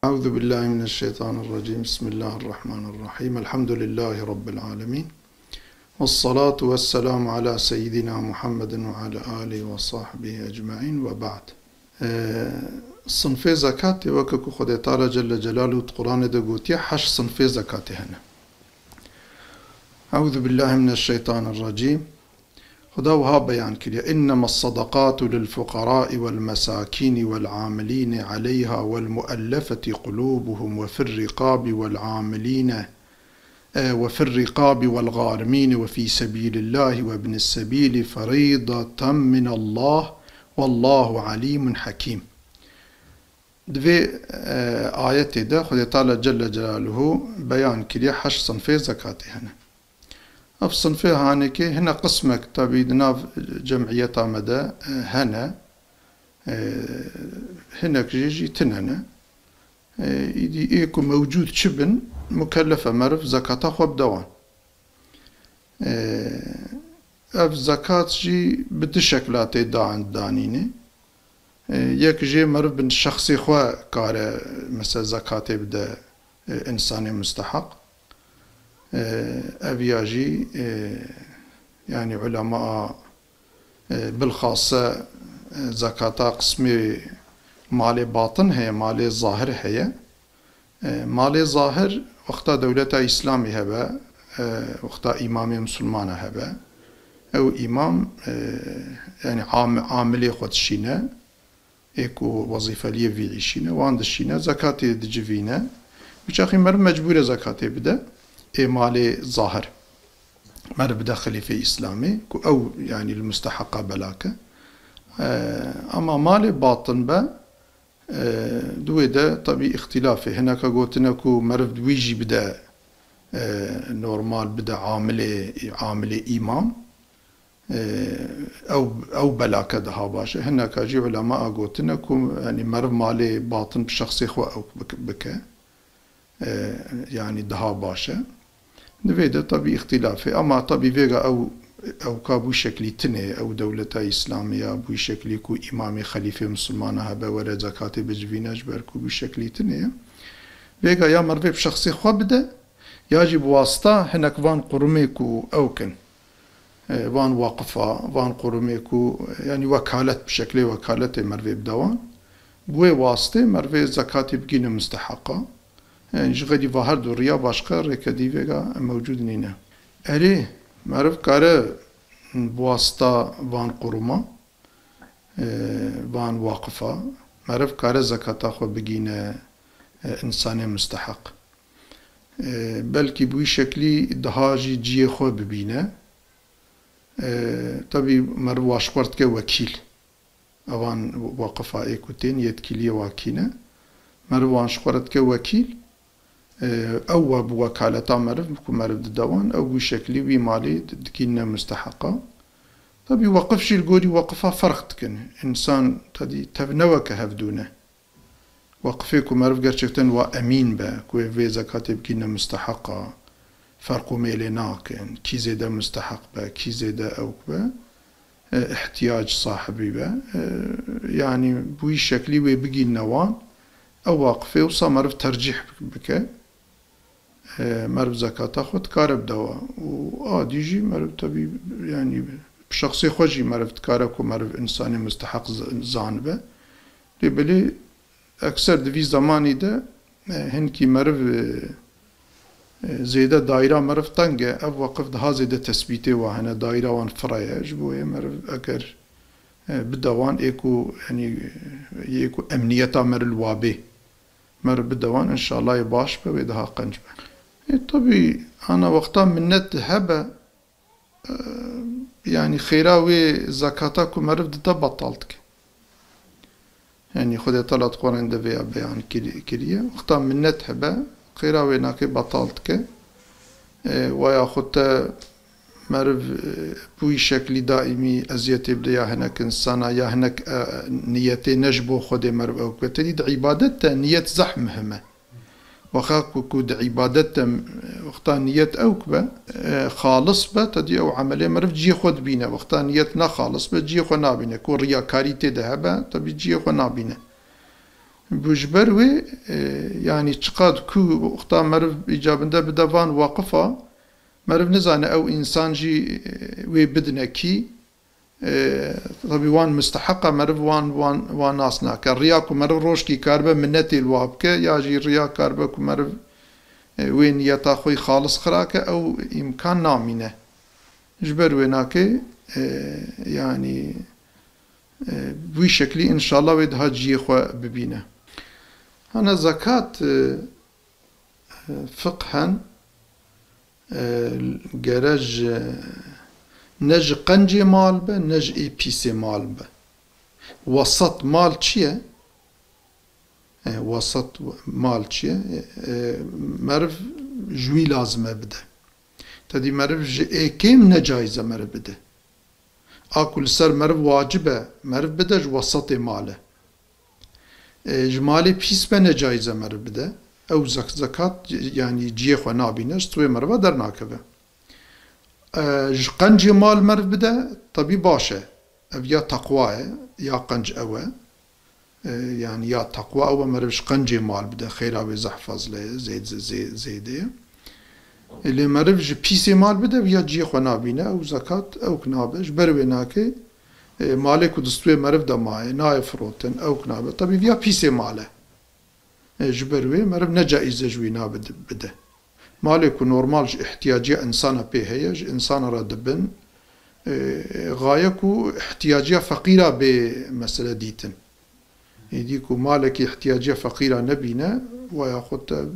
أعوذ بالله من الشيطان الرجيم. بسم الله الرحمن الرحيم. الحمد لله رب العالمين، والصلاة والسلام على سيدنا محمد وعلى آله وصحبه أجمعين، وبعد. صنفي زكاة وككو خدي تعالى جل جلاله القرآن دا قوتي حش صنفي زكاة هنا. أعوذ بالله من الشيطان الرجيم. خداوها بيان كريا: إنما الصدقات للفقراء والمساكين والعاملين عليها والمؤلفة قلوبهم وفي الرقاب والعاملين وفي الرقاب والغارمين وفي سبيل الله وابن السبيل فريضة من الله والله عليم حكيم. دوی آيات ده خدای تعالی جل جلاله بيان كريا حش صنفي زكاة هنا. اف صنفي هانيكي هنا قسمك تابيدنا جمعية مدى هنا هنا كجيجي تننا يدي ايكو موجود شبن مكلفة مرف زكاة خوب دوان. اف زكاة جي بدشكلات دان دانيني يك جي مرف بن شخصي خوا كاره مثل زكاة بدا انساني مستحق. أبياجي يعني علماء بالخاصة زكاة قسمي مالي باطن هي مالي ظاهر هي مالي ظاهر وقتا دولة إسلامي هبا وقتا إمامي مسلمان هبا أو إمام يعني عاملي خود شينا إيكو وظيفة ليه في عيشينا وعند الشينا زكاة دجفينا بشاخي مر مجبورة زكاة بدا مالي ظاهر مر بدا خليفة إسلامي أو يعني المستحقة بلاكة. أما مالي باطن با دويدا طبي اختلافي هناك قوتنا كو مرف دويجي بدا نورمال بدا عاملي إمام أو بلاكة دها باشا. هناك جي علماء قوتنا كو يعني مرف مالي باطن بشخصي خوا أو بكا يعني دها باشا. نفيدا طبي اختلافي. أما طبي فيغا أو كابو شكلي تنه أو دولة إسلامية بو شكلي كو إمامي خليفة مسلمانة هبا ورا زكاة بجفينا جبر كو بو شكلي تنه فيغا يا مرفي بشخصي خوا بدا يجب واسطة هناك وان قرميكو أوكن وان واقفة وان قرميكو يعني وكالة بشكل وكالة مرفي بدوان بوي واسطة مرفي زكاة بجين مستحقة يعني جغدي ظاهر دوريا باشقر ركدي فيغا موجود نينا أري معرف كاره بواسطة وان قرما وان واقفة معرف كاره زكاة خو بجين إنسان مستحق بلكي بوي شكلي دهاجي جي خو ببينه طبي معرف واشقرت كوكيل اوان واقفة ايكوتين يتكيلية واكينه معرف واشقرت كوكيل أو بوكالة مرف دوان أو بشكل بمالي دكينا مستحقة. طب يوقفش الجوري وقفها فرق تكن إنسان تدي تبنوك هفدونه وقفيكو مرف قرشكتن وأمين با كوي في زكاة بكينا مستحقة فرقو ميليناكن كي زيدا مستحق با كي زيدا أوك با احتياج صاحبي با يعني بوي شكلي ويبقي النوان أو واقفي وصا مرف ترجيح بك مرف زكاة خود كارب دوا وآديجي مرف تبي يعني بشخصي خوجي مرف تكارك ومرف إنساني مستحق زانبه لبلي أكثر دفي زماني ده هنكي مرف زيادة دائرة مرف تنجة أو وقف ده زيادة تثبيته وهنا دائرة وان فرايا جبوه مرف أكر بدوان إيكو يعني إيكو أمنيتا مر الوابي مر بدوان إن شاء الله يباش بويدها قنجبه. طبي أنا وقتا منت هبا يعني خيراوي زكاتك مرف ده بطلتك يعني خدي طلعت قرن ده في بيان كريه وقتا منت هبا خيراوي ناكي بطلتك ويا خدت مرف بوي شكلي دائمي أزيتي بديا هناك إنسانا يا هناك نيتي نجبو خدي مرف أو كتدي عبادته نية زحمهمه وخاكو كود عبادته وقتا نية أوكبة خالص با تدي أو عملية مرف جي خود بينا وقتا نيتنا خالص با جي خو نابينا كو رياكاري تده با تبي جي خو نابينا بجبر وی يعني چقدر کو وقتا مرف إجابنده بدوان واقفة مرف نزانه أو إنسان جي وي بدنا كي طبي وان مستحقة مرف وان ناسنا كالرياكو مرف روشكي كاربه منتي الوابك ياجي الرياك كاربه كو مرف وين يتاخوي خالص خراكه أو إمكان نامينه جبر ويناكي يعني بوي شكلي إن شاء الله ويد هاجي خوا ببينه أنا زكاة فقها جرج نج قنجي مال به نج اي بيسي مال به وسط مال چيه وسط مال چيه مرف جوي لازمه بده تدي مرف جي كيم نجايزه مرف بده اكل سر مرف واجبه مرف بده وسط ماله جمالي بيس به نجايزه مرف بده او زكاة يعني جيه خو نابينش توي مرفه در ناكبه قنج مال مرف بده طبي باشه او يا تقوى يا قنج اوه يعني يا تقوى او مرفش قنج مال بده خير او زحفظ له زيده اللي مرفش بيسي مال بده يا جيه خو نابينه او زكاة او كنابش برويناكي مالك ودستوي مرف ده ماي ناي فروتن او كنابه طبي يا بيسي ماله جبروي مرف نجائزه جوينا بده مالك نورمال احتياجية إنسان بيهيج إنسان ردبن غايكو احتياجية فقيرة بمسألة ديتن يديكو مالك احتياجية فقيرة نبينا وياخد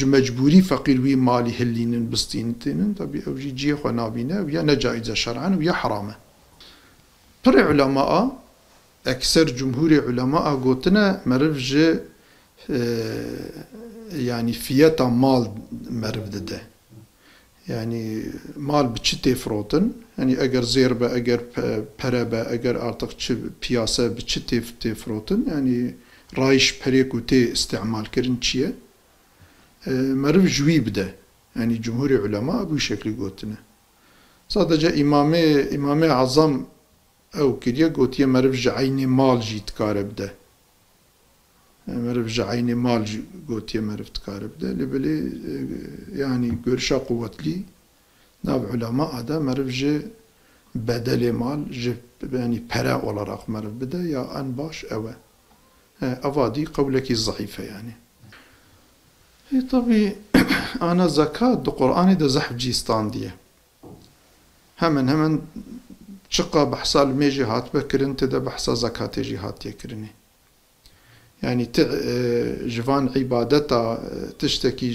مجبوري فقير وي مالي هلينن بستينتن طبي اوجي جيخ ونابينا ويا نجائزة شرعا ويا حرامة پر علماء أكثر جمهور علماء قوتنا مرفج يعني فياتا مال مرف ده يعني مال بچته فروتن يعني اگر زير به اگر پره به اگر ارتق چه پیاسه بچته فروتن يعني رايش پريكو تي استعمال كرن چيه مرف جوي بده يعني جمهور علماء بو شكل قوتنا صادجه امام اعظم او كريا قوتيه مرف جعين مال جيت كاربده مرف جعين مال قوتيه مرف تكاربده لبلي يعني قرشا قوتلي ناب علماء هذا مرف جي بدل مال جي يعني برا ولا راق مرف بده يا ان باش اوه افادي قولك الضعيفه يعني طبي انا زكاه دو قران ده زحف جيستان ديه همن شقه بحصال ميجي هات بكرن تدا بحصا زكاه جي هات يكرني يعني جوان عبادتا تشتكي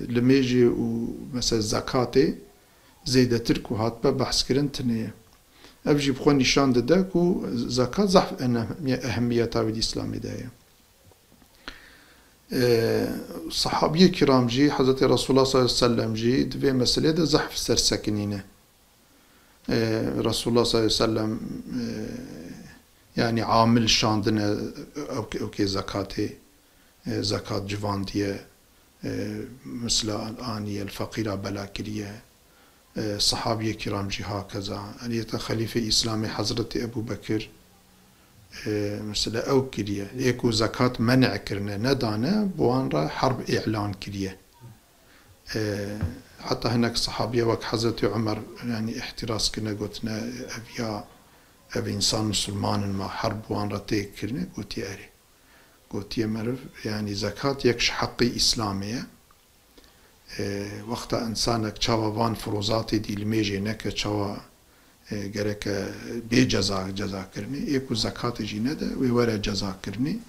لميجي ومثلا زكاتي زيادة تركو هات بحث كرن تنية أبجي بخون نشان دداكو زكاة زحف أهميتها بالإسلام داية صحابي كرام جي حضرت رسول الله صلى الله عليه وسلم جي دفي مسألة ده زحف سرسكنينة رسول الله صلى الله عليه وسلم يعني عامل شاندنا اوكي زكاتي زكاة جواندية مثل الآنية الفقيرة بلاكرية صحابي كرام جي هكذا يعني خليفة إسلامي حضرت أبو بكر مثل أو كرية ليكو زكاة منع كرنا ندانا بوان را حرب إعلان كرية حتى هناك صحابية وك حضرت عمر يعني احتراس كنا قلتنا أبيا أب إنسان مسلمان ما حرب وان رتي كرني قوتي أري قوتي مرف يعني زكاة يكش حقي إسلامية وقتا إنسانك چاوا وان فروزاتي دي الميجي نكا چاوا گرك بي جزا كرني ايكو زكاة جينه ده ويورا جزا كرني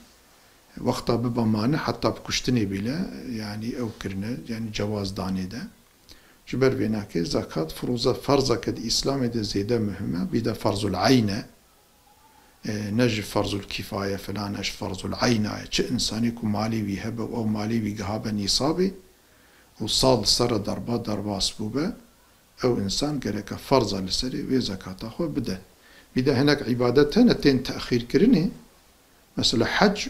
وقتا ببا مانه حتى بكشتني بلا يعني او كرنه يعني جواز داني ده جبر بيناكي زكاة فروزة فرضة كد إسلام ده زيادة مهمة بيدا فرض العينة نج فرض الكفاية فلان اش فرض العينة چه إنساني كو مالي بيهبه أو مالي بيقهابه نصابي وصال سر دربا سبوبه أو إنسان قالك فرضة لسري وي زكاة أخو بدا هناك عبادتها نتين تأخير كرني مثلا حج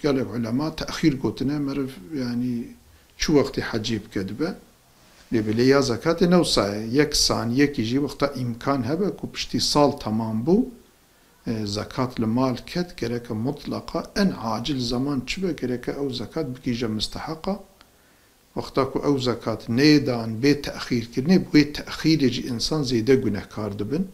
قال العلماء تأخير قوتنا مرف يعني شو وقت حجيب كدبه لبلي يا زكاة نوصا يك سان يك يجي وقتا إمكان هبا كو بشتي صال تمام بو زكاة المال كد كرك مطلقة ان عاجل زمان چبه كرك او زكاة بكيجة مستحقة وقتاكو او زكاة نيدان بي تأخير كرني بوي تأخير يجي انسان زيده گناه كار دبن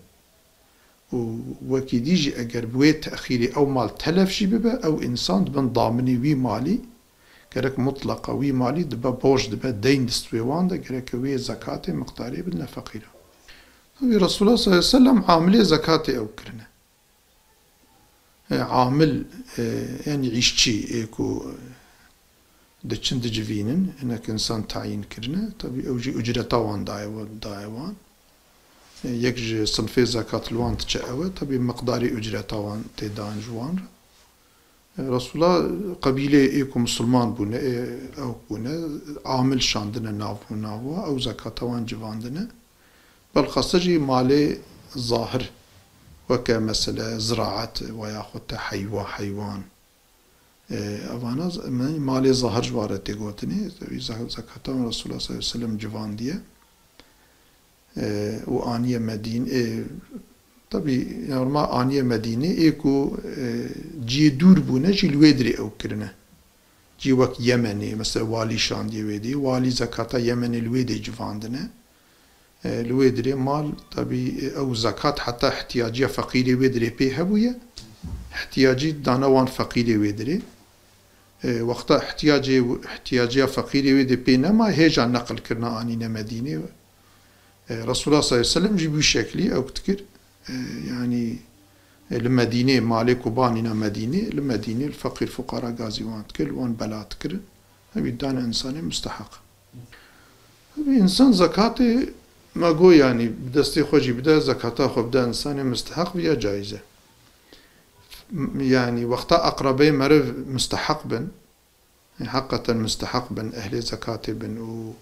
وكي ديجي اگر بوي تأخيري او مال تلف شي ببه او انسان دبن ضامني وي مالي كرك مطلقة وي مالي دبا بوش دبا دين دستويوان دا كرك وي زكاة مقداري بدنا فقيرة رسول الله صلى الله عليه وسلم عامل زكاة او كرنه عامل يعني عيشتي ايكو دچند جوینن انك انسان تعيين كرنه طبي اوجي اجرتا وان دايوان يك صنف زكاة الوان تشاوه طبي مقداري اجرتا وان تدان جوان رسول الله قبيله ايكو مسلمان بونه او بونه عامل شاندنه ناو او زكاة وان جواندنه بل خاصة مالي ظاهر وكمثلا زراعة وياخد حيوان اوانا مالي ظاهر جواره تقوتني زكاة رسول الله صلى الله عليه وسلم جوان ديه وآنية مدينة طبي نورما آنية مدينة ايكو جي دور بونه جي الويدري او كرنه جي وك يمني مثلا والي شان دي ويدي والي زكاة يمني الويدي جواندنه الويدري مال طبي او زكاة حتى احتياجية فقيري ويدري بي هبوية احتياجي دانوان فقيري ويدري وقتا احتياجية فقيري ويدري بي نما هيجا نقل كرنا آنينا مدينة رسول الله صلى الله عليه وسلم جيبو شكلي او كتكر يعني المدينة مالك وبانينا مدينة المدينة الفقير فقراء غازي وان تكر وان بلا تكر هبي دانا انسان مستحق هبي انسان زكاة ما قو يعني بدستي خوجي بدا زكاة خو بدا انسان مستحق ويا جائزة يعني وقتا اقربي مرف مستحق بن حقا مستحق بن اهل زكاة بن و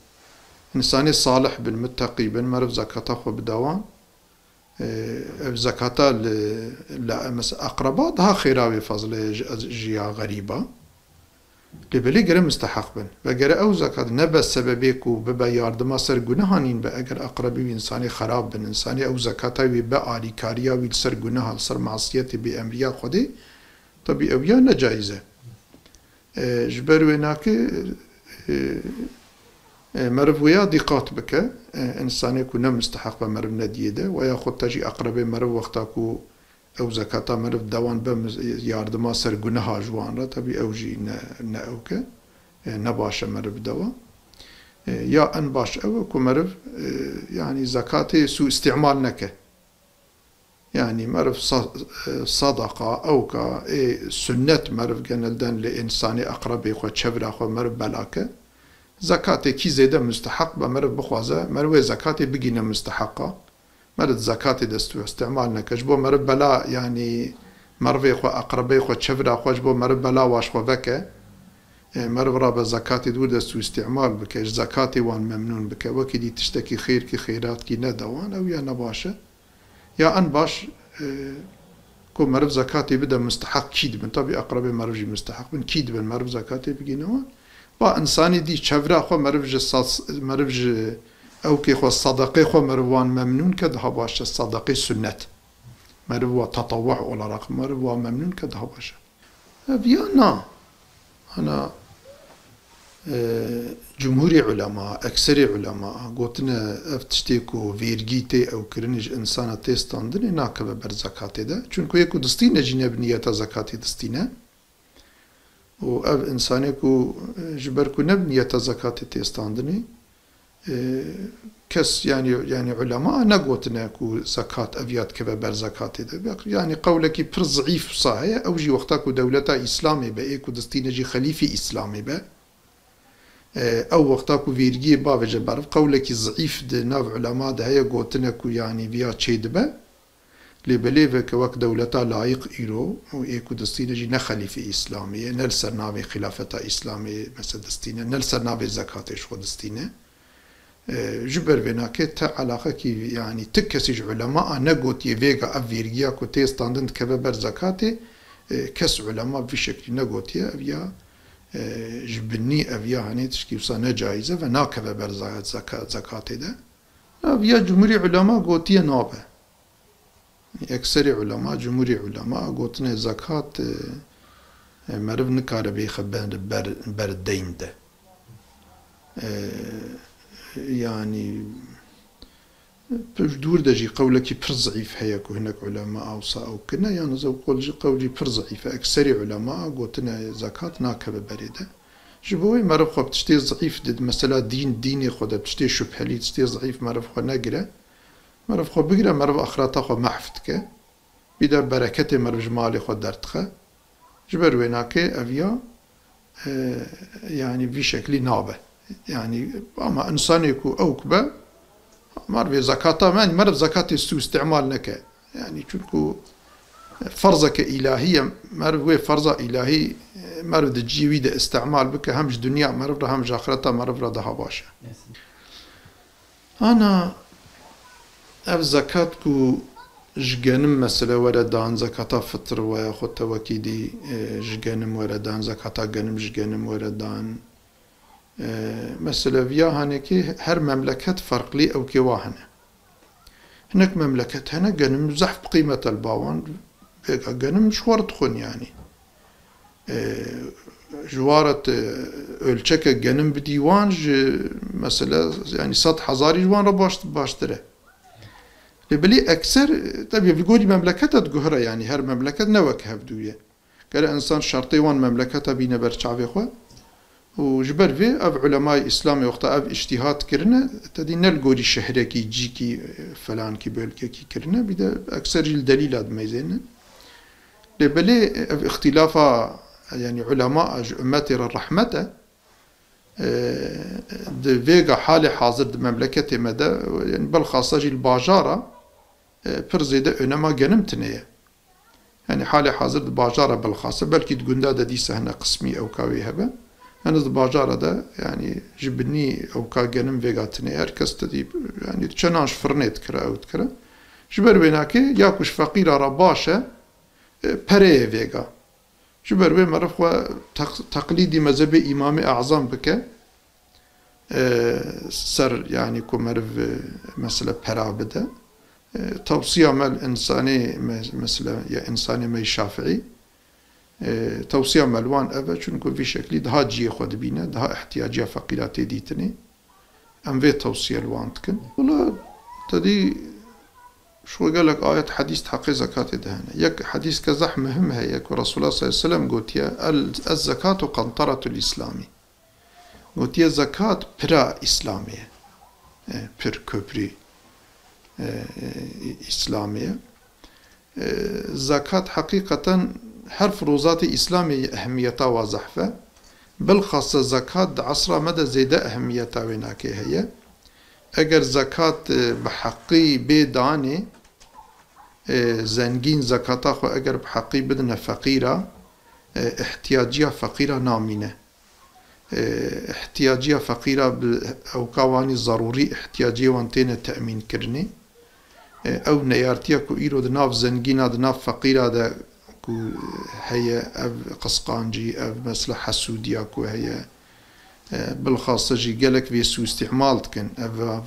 انساني صالح بن متقي بن مرف زكاة خو بداوان زكاة اقربات ها خيراوي فضل جيا غريبة لبلي قرأ مستحق بن وقرأ او زكاة نبا سببيك وببا ياردما سر گناهانين با اگر اقربي انساني خراب بن انساني او زكاة ويبا آلي كاريا ويل سر گناها سر معصيتي بأمريا خودي طبي او يا نجايزة جبرو هناك مرف ويا دقات بك انساني كنا مستحق بمرف نديده ويا خود تجي اقربي مرف وقتاكو او زكاة مرف دوان بم ياردما سر گناها جوان را طبي او جي نأوك نباش مرف دوا يا ان باش او كو مرف يعني زكاة سوء استعمال نكه يعني مرف صدقة او كا سنة مرف جنلدن لإنساني اقربي خو چبرا خو مرف بلاكه زكاة كي زيادة مستحق بمرف بخوازه مروي زكاة بقينا مستحقة مرد زكاة دستو استعمال نكش بو مرف بلا يعني مرفي خو اقربي خو چفرا خوش بو مرف بلا واش خو بكه مرف رابا زكاة دور دستو استعمال بكش زكاة وان ممنون بكه وكي دي تشتكي خير كي خيرات كي ندوان او يا نباشة يا ان باش كو مرف زكاة بدا مستحق كيد من طبي اقربي مرف جي مستحق من كيد من مرف زكاة بقينا با انساني دي چفرا خو مرف جي او كي خو الصدقه خو مروان ممنون كده باشه الصدقه سنة مروا تطوع ولا رقم مروا ممنون كده باشه بيانا انا جمهور علماء اكثر علماء قلتنا افتشتيكو فيرجيتي او كرنج انسان تيستاندن ناكبه بر زكاته ده چونكو يكو دستين جنب نيتا زكاته دستينه و اف انساني كو جبركو نبنيتا زكاته تيستاندني كس يعني علماء نقوتنا كو زكاة أبيات كبا بر زكاة ده يعني قولك بر ضعيف صحيح أو جي وقتاكو دولتا إسلامي با إيكو دستين جي خليفي إسلامي با أو وقتاكو فيرجي با وجه بعرف قولك ضعيف ده ناف علماء ده هيا قوتنا كو يعني بيا تشيد با لبليفه كوك دولتا لايق إيرو و إيكو دستين جي نخليفي إسلامي نلسر ناوي خلافة إسلامي مثل دستين نلسر ناوي زكاة شو دستينه جبر بناكي تا علاقة كي يعني تكسج علماء نقوت يفيغا أفيرجيا كو تيستاندن كبابر زكاتي كس علماء بشكل نقوت أبيا جبني أبيا هني تشكي وصانا جائزة فنا كبابر زكاتي ده أبيا جمهوري علماء قوتي نابه أكثر علماء جمهور علماء قوتنا زكاة مرف نكار بيخبان بردين ده يعني دور دجي قولك بر ضعيف هيك هناك علماء أوصى أو كنا يعني زو قولي بر ضعيف أكثر علماء قوتنا زكاة ناكب بريدة جبوي مرف خو بتشتي ضعيف دد مثلا ديني خود بتشتي شبه لي تشتي ضعيف مرف خو نقرأ مرف خو بقرأ مرف أخراتا خو محفتك بدا بركة مرف جمالي خو درتخه جبر ويناكي أفيا يعني في شكل نابه يعني أما إنسان يكون أوكبه مرف زكاة ما مرف زكاة سو استعمال نك يعني شنكو فرضك إلهية مرف فرضة إلهي مرف تجيوي ده استعمال بك همش دنيا مرف همش آخرتها مرف ردها باشا أنا أف زكاة كو جگنم مثلا وردان زكاة فطر و خود توكيدي جگنم وردان زكاة گنم جگنم وردان مثلا فيا هناكي هر مملكة فرقلي أو كواهنا هناك مملكة هنا گنم زحف بقيمة الباوان گنم شوار تخون يعني جوارة ölçek گنم بديوان مثلا يعني 100,000 جوان را باشتره بلي أكثر طبعا في قولي مملكتها تقهرها يعني هر مملكة نوك هفدوية قال إنسان شرطي وان مملكتها بينا برشعبي خوا وجبر في أف علماء إسلامي وقتا أف اجتهاد كرنا تدي نلقوري شهركي جيكي فلان كي بلكي كرنا بدا أكثر الدليل هذا ميزين بلي أف اختلافا يعني علماء أمتي الرحمة د فيغا حالي حاضر د مملكتي مدى يعني بالخاصة جي الباجارة برزيدة انما جنمتنية يعني حالي حاضر د باجارة بالخاصة بلكي تقول دا دي سهنة قسمي او كاوي هبا انا د باجارة دا يعني جبني او كا جنم فيغا تنية اركز تدي يعني تشناش فرنيت كرا او تكرا جبر بيناكي ياكوش فقيرة رباشة بري فيغا جبر بين مرفوا تقليدي مذهب إمام أعظم بك سر يعني كمرف مثلا برابده توصية مال إنساني مثلا يا إنساني ما شافعي توصية مالوان أبا چونكو في شكلي ده جي خود بينا ده احتياجية فقيرات ديتني أم في توصية الوان تكن ولا تدي شو قال لك آية حديث حق زكاة دهنا يك حديث كزح مهم هي يك رسول الله صلى الله عليه وسلم قلت يا الزكاة قنطرة الإسلامي قلت يا زكاة برا إسلامية بر كبري إسلامية زكاة حقيقة حرف روزات إسلامي أهميتها وزحفة بالخاصة زكاة عصر مدى زيادة أهميتها ويناك هي اگر زكاة بحقي بيداني زنگين زكاة خو اگر بحقي بدنا فقيرة احتياجية فقيرة نامينة احتياجية فقيرة او كواني ضروري احتياجية وانتين تأمين كرني او نيارتيا كو ايرو دناف زنگينة دناف فقيرة دا كو هي اف قسقانجي اف مثل حسودية كو هي بالخاصة جي قالك في سو استعمال تكن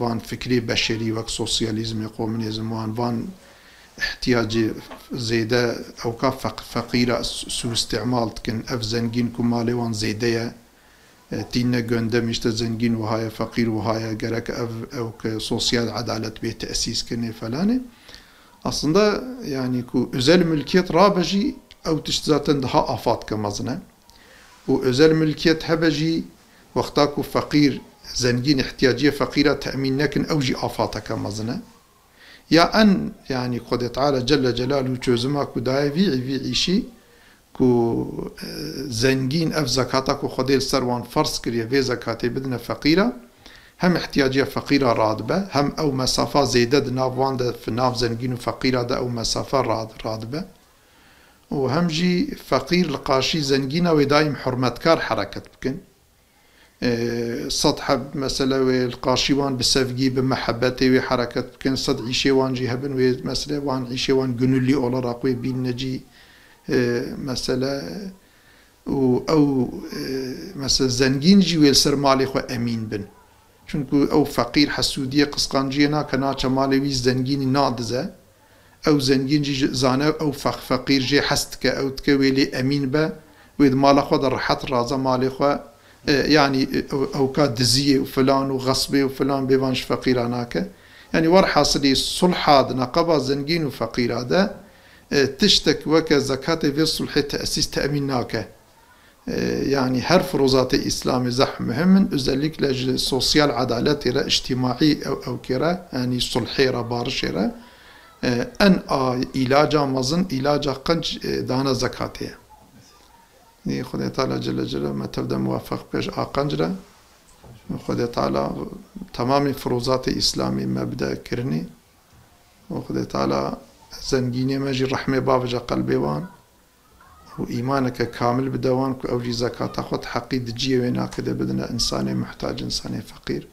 فان فكري بشري وك سوسياليزم كومونيزم وان فان احتياج زيادة او كاف فقيرة سو استعمال تكن اف زنجين كمالي وان زيادة تينا قنده مشتا زنجين وهاي فقير وهاي قالك اف او كسوسيال عدالة بيه تأسيس كني فلاني اصلا يعني كو ازال ملكية رابجي او تشتزاتن دها افات كمزنة وازال ملكية هبجي وقتاكو فقير زنجين احتياجية فقيرة تأمين لكن أوجي آفاتك مزنة يا أن يعني قد تعالى جل جلاله جوزماكو داي في عيشي كو زنجين أف زكاتك وخديل سروان فرص كريا في زكاتي بدنا فقيرة هم احتياجية فقيرة رادبة هم أو مسافة زيادة نافوان دا في ناف زنجين وفقيرة دا أو مسافة رادبة وهم جي فقير لقاشي زنجينة ودايم حرمتكار حركة بكن سطح مثلا والقاشيوان بسفجي بمحبتي وحركة كان صد عيشيوان جهبن مثلا وان عيشيوان جنولي أولا راقوي بين نجي مثلا أو مثلا زنجين جي ويلسر مالي خو أمين بن چونكو أو فقير حسودية قسقانجينا كنا مالي وي زنجين نادزة أو زنجين جي زانا أو فقير جي حستك أو تكويلي أمين با ويد مال أخوة درحت رازا مال أخوة يعني أو كاد دزية وفلان وغصبي وفلان بيبانش فقير هناك يعني ورحاصلي صلح هذا نقبا زنجين وفقير هذا تشتك وكا زكاة في الصلح تأسيس تأميناك يعني هر فروزات الإسلام زح مهم أزلك لأجل سوسيال عدالة اجتماعي أو كرا يعني صلحي بارشرة أن علاجا مزن علاجا قنج دانا زكاتيه خدای تعالی جل جلاله ما تبدأ موفق بيش قنجرة خدای تعالی تمام فروزات إسلامي مبدأ كرني وخدای تعالی زنجيني ماجي رحمة بابجا قلبي وان وإيمانك كامل بدوان كو أوجي زكاة خد حقيد جيه وينا كده بدنا إنساني محتاج إنساني فقير